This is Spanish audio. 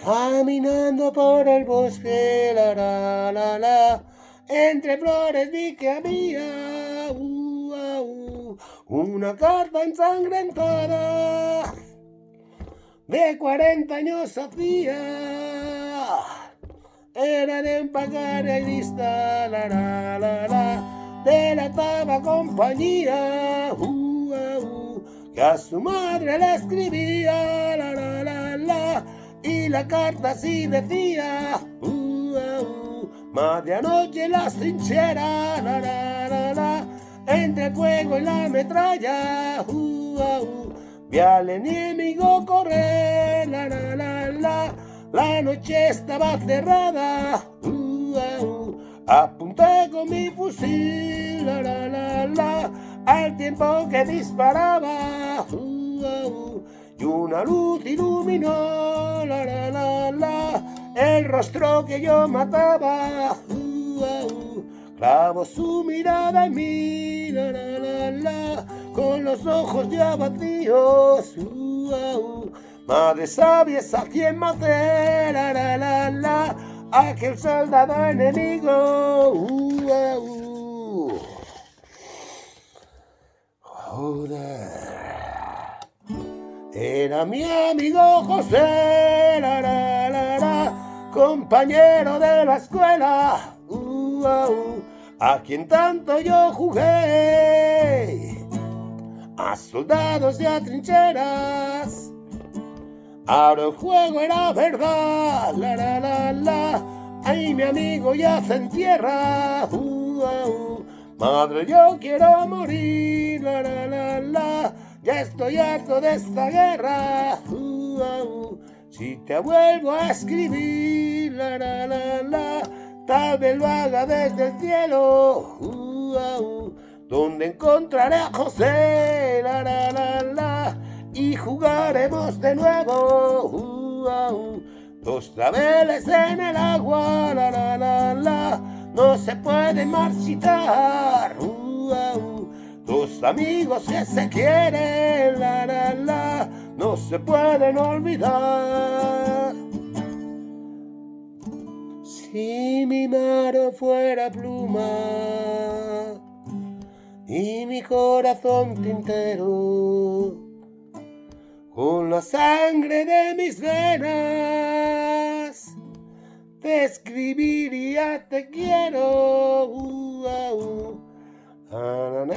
Caminando por el bosque, entre flores vi que había una carta ensangrentada de 40 años hacía. Era de un paracaidista, de la taba compañía, que a su madre le escribía, y la carta así decía, más de anoche en las trincheras, entre el fuego y la metralla, vi al enemigo correr, la noche estaba cerrada, apunté con mi fusil, al tiempo que disparaba, y una luz iluminó, el rostro que yo mataba, clavó su mirada en mí, con los ojos ya vacíos, madre sabia es a quien maté, aquel soldado enemigo, joder. Era mi amigo José, compañero de la escuela, a quien tanto yo jugué, a soldados y a trincheras. Ahora el juego era verdad, ay mi amigo ya se entierra, madre yo quiero morir, ya estoy harto de esta guerra, si te vuelvo a escribir, tal vez lo haga desde el cielo, donde encontraré a José, y jugaremos de nuevo, dos claveles en el agua, no se pueden marchitar, dos amigos que se quieren, no se pueden olvidar. Si mi mano fuera pluma y mi corazón tintero, con la sangre de mis venas te escribiría te quiero, la